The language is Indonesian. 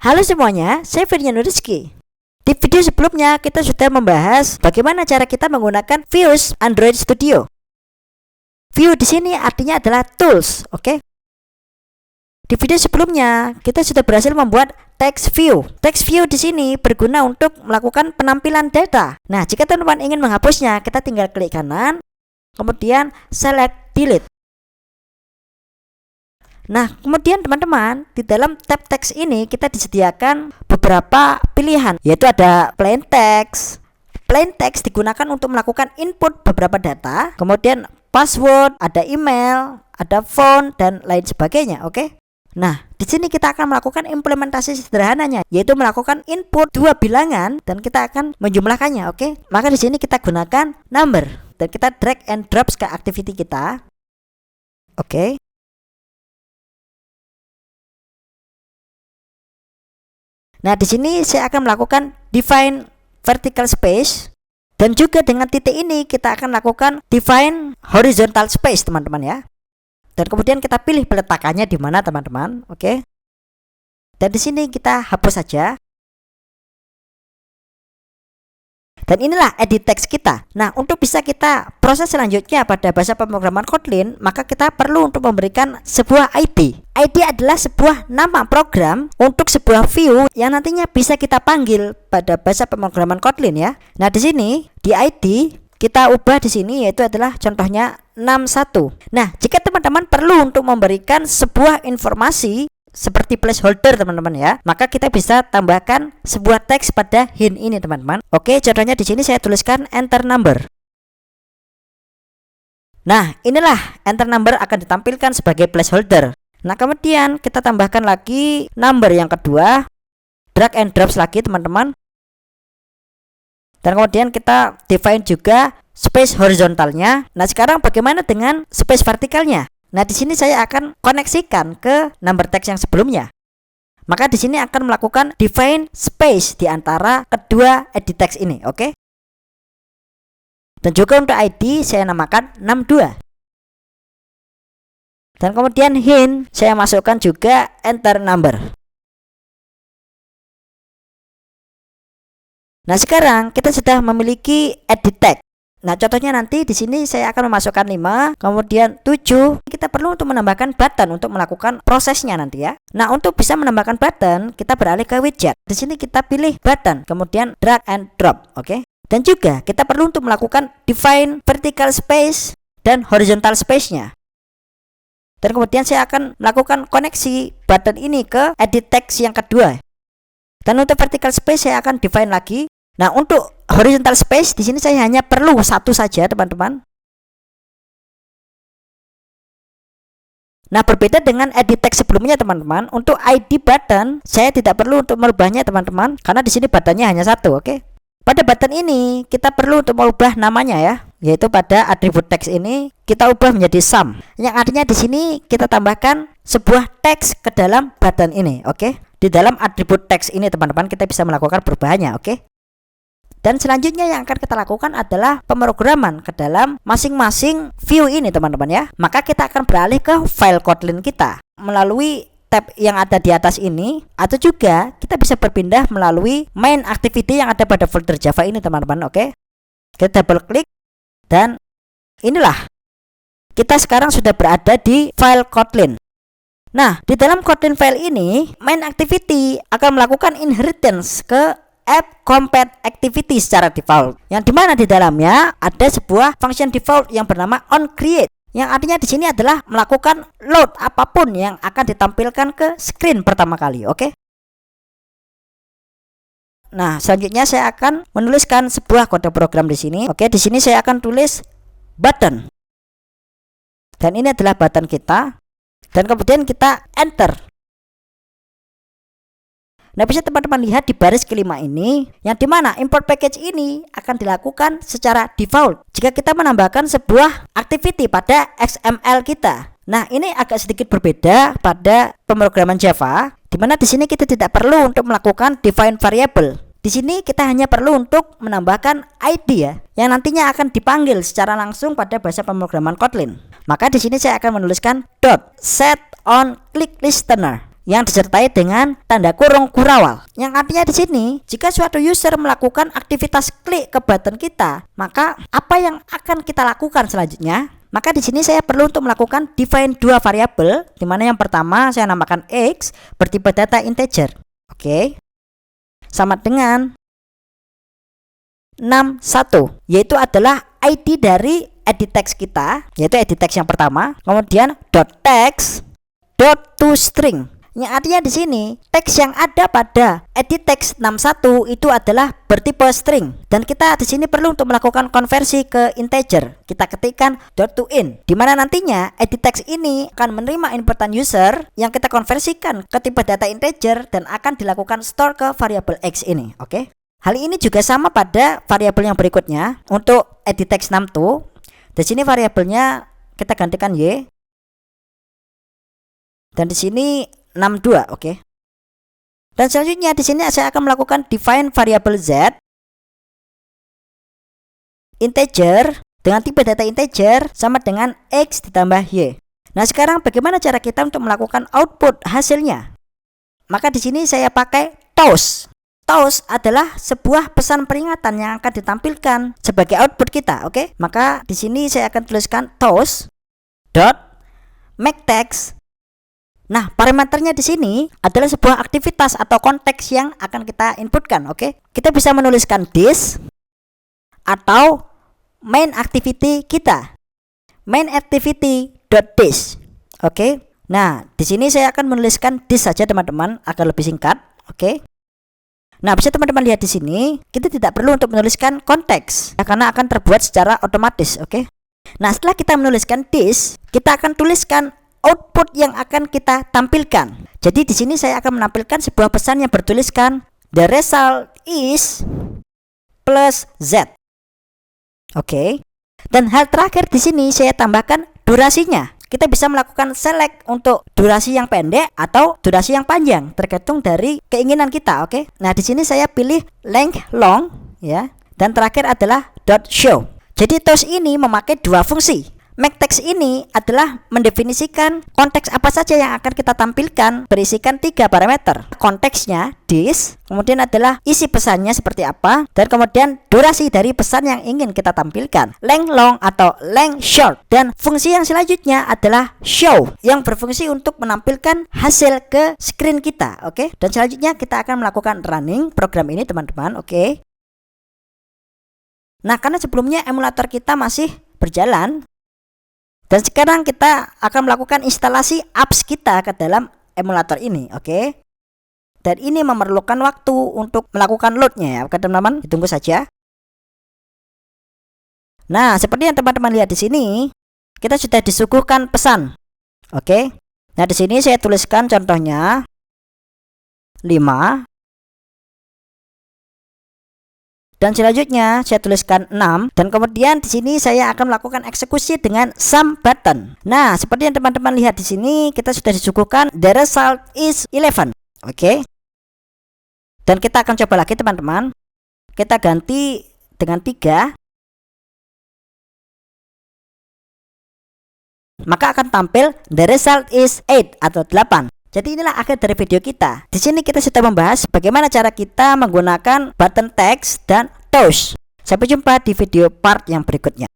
Halo semuanya, saya Firyan Rizky. Di video sebelumnya kita sudah membahas bagaimana cara kita menggunakan Views Android Studio. View di sini artinya adalah tools, oke? Di video sebelumnya kita sudah berhasil membuat text view. Text view di sini berguna untuk melakukan penampilan data. Nah, jika teman-teman ingin menghapusnya, kita tinggal klik kanan, kemudian select delete. Nah, kemudian teman-teman, di dalam tab teks ini kita disediakan beberapa pilihan, yaitu ada plain text. Plain text digunakan untuk melakukan input beberapa data, kemudian password, ada email, ada phone, dan lain sebagainya, oke? Nah, di sini kita akan melakukan implementasi sederhananya, yaitu melakukan input dua bilangan dan kita akan menjumlahkannya, oke? Maka di sini kita gunakan number dan kita drag and drop ke activity kita. Oke. Nah, di sini saya akan melakukan define vertical space dan juga dengan titik ini kita akan lakukan define horizontal space, teman-teman ya. Dan kemudian kita pilih peletakannya di mana, teman-teman. Oke. Dan di sini kita hapus saja. Dan inilah edit text kita. Nah, untuk bisa kita proses selanjutnya pada bahasa pemrograman Kotlin, maka kita perlu untuk memberikan sebuah ID. ID adalah sebuah nama program untuk sebuah view yang nantinya bisa kita panggil pada bahasa pemrograman Kotlin ya. Nah, di sini di ID kita ubah di sini yaitu adalah contohnya 61. Nah, jika teman-teman perlu untuk memberikan sebuah informasi seperti placeholder teman-teman ya, maka kita bisa tambahkan sebuah teks pada hint ini teman-teman. Oke, contohnya di sini saya tuliskan enter number. Nah, inilah enter number akan ditampilkan sebagai placeholder. Nah, kemudian kita tambahkan lagi number yang kedua, drag and drop lagi teman-teman. Dan kemudian kita define juga space horizontalnya. Nah, sekarang bagaimana dengan space vertikalnya? Nah, di sini saya akan koneksikan ke number text yang sebelumnya. Maka di sini akan melakukan define space di antara kedua edit text ini, oke? Dan juga untuk ID saya namakan 62. Dan kemudian hint saya masukkan juga enter number. Nah, sekarang kita sudah memiliki edit text. Nah, contohnya nanti di sini saya akan memasukkan 5, kemudian 7. Kita perlu untuk menambahkan button untuk melakukan prosesnya nanti ya. Nah, untuk bisa menambahkan button, kita beralih ke widget. Di sini kita pilih button, kemudian drag and drop, oke? Dan juga kita perlu untuk melakukan define vertical space dan horizontal space-nya. Dan kemudian saya akan melakukan koneksi button ini ke edit text yang kedua. Dan untuk vertical space saya akan define lagi. Nah, untuk horizontal space di sini saya hanya perlu satu saja, teman-teman. Nah, berbeda dengan edit text sebelumnya, teman-teman. Untuk ID button saya tidak perlu untuk merubahnya, teman-teman, karena di sini buttonnya hanya satu, oke? Pada button ini kita perlu untuk merubah namanya ya, yaitu pada atribut teks ini kita ubah menjadi sum. Yang artinya di sini kita tambahkan sebuah teks ke dalam button ini, oke? Di dalam atribut teks ini, teman-teman, kita bisa melakukan perubahannya, oke? Dan selanjutnya yang akan kita lakukan adalah pemrograman ke dalam masing-masing view ini, teman-teman ya. Maka kita akan beralih ke file Kotlin kita melalui tab yang ada di atas ini, atau juga kita bisa berpindah melalui main activity yang ada pada folder Java ini, teman-teman, oke? Kita double klik dan inilah kita sekarang sudah berada di file Kotlin. Nah, di dalam Kotlin file ini main activity akan melakukan inheritance ke app compat activity secara default, yang dimana di dalamnya ada sebuah function default yang bernama onCreate, yang artinya di sini adalah melakukan load apapun yang akan ditampilkan ke screen pertama kali, oke? Nah, selanjutnya saya akan menuliskan sebuah kode program di sini. Oke, di sini saya akan tulis button. Dan ini adalah button kita. Dan kemudian kita enter. Nah, bisa teman-teman lihat di baris kelima ini, yang dimana import package ini akan dilakukan secara default jika kita menambahkan sebuah activity pada XML kita. Nah, ini agak sedikit berbeda pada pemrograman Java, dimana di sini kita tidak perlu untuk melakukan define variable. Di sini kita hanya perlu untuk menambahkan ID ya, yang nantinya akan dipanggil secara langsung pada bahasa pemrograman Kotlin. Maka di sini saya akan menuliskan .set on click listener. yang disertai dengan tanda kurung kurawal. Yang artinya di sini, jika suatu user melakukan aktivitas klik ke button kita, maka apa yang akan kita lakukan selanjutnya? Maka di sini saya perlu untuk melakukan define dua variabel, di mana yang pertama saya namakan x bertipe data integer. Oke. Sama dengan 61, yaitu adalah ID dari edit text kita, yaitu edit text yang pertama. Kemudian .text .toString. Yang artinya di sini teks yang ada pada edit text 61 itu adalah bertipe string, dan kita di sini perlu untuk melakukan konversi ke integer. Kita ketikkan .toInt, di mana nantinya edit text ini akan menerima inputan user yang kita konversikan ke tipe data integer dan akan dilakukan store ke variabel x ini. Oke. Hal ini juga sama pada variabel yang berikutnya untuk edit text 62. Di sini variabelnya kita gantikan y. Dan di sini 62, oke. Dan selanjutnya di sini saya akan melakukan define variabel z integer dengan tipe data integer sama dengan x ditambah y. Nah, sekarang bagaimana cara kita untuk melakukan output hasilnya? Maka di sini saya pakai toast. Toast adalah sebuah pesan peringatan yang akan ditampilkan sebagai output kita, oke? Maka di sini saya akan tuliskan toast dot make text. Nah, parameternya di sini adalah sebuah aktivitas atau konteks yang akan kita inputkan, oke? Kita bisa menuliskan this atau main activity kita. Main activity.this. Oke. Nah, di sini saya akan menuliskan this saja teman-teman agar lebih singkat, oke? Nah, bisa teman-teman lihat di sini, kita tidak perlu untuk menuliskan konteks karena akan terbuat secara otomatis, oke? Nah, setelah kita menuliskan this, kita akan tuliskan output yang akan kita tampilkan. Jadi di sini saya akan menampilkan sebuah pesan yang bertuliskan the result is plus z. Oke. Dan hal terakhir di sini saya tambahkan durasinya. Kita bisa melakukan select untuk durasi yang pendek atau durasi yang panjang tergantung dari keinginan kita, oke? Nah, di sini saya pilih length long ya. Dan terakhir adalah .show. Jadi toast ini memakai dua fungsi. Make text ini adalah mendefinisikan konteks apa saja yang akan kita tampilkan, berisikan 3 parameter. Konteksnya this, kemudian adalah isi pesannya seperti apa, dan kemudian durasi dari pesan yang ingin kita tampilkan, length long atau length short. Dan fungsi yang selanjutnya adalah show, yang berfungsi untuk menampilkan hasil ke screen kita, oke? Dan selanjutnya kita akan melakukan running program ini teman-teman, oke? Nah, karena sebelumnya emulator kita masih berjalan, dan sekarang kita akan melakukan instalasi apps kita ke dalam emulator ini, oke? Dan ini memerlukan waktu untuk melakukan loadnya ya, oke teman-teman, ditunggu saja. Nah, seperti yang teman-teman lihat di sini, kita sudah disuguhkan pesan, oke? Nah, di sini saya tuliskan contohnya 5. Dan selanjutnya saya tuliskan 6, dan kemudian di sini saya akan melakukan eksekusi dengan sum button. Nah, seperti yang teman-teman lihat di sini, kita sudah disuguhkan the result is 11. Oke. Dan kita akan coba lagi teman-teman. Kita ganti dengan 3. Maka akan tampil the result is 8 atau 8. Jadi inilah akhir dari video kita. Di sini kita sudah membahas bagaimana cara kita menggunakan button text dan toast. Sampai jumpa di video part yang berikutnya.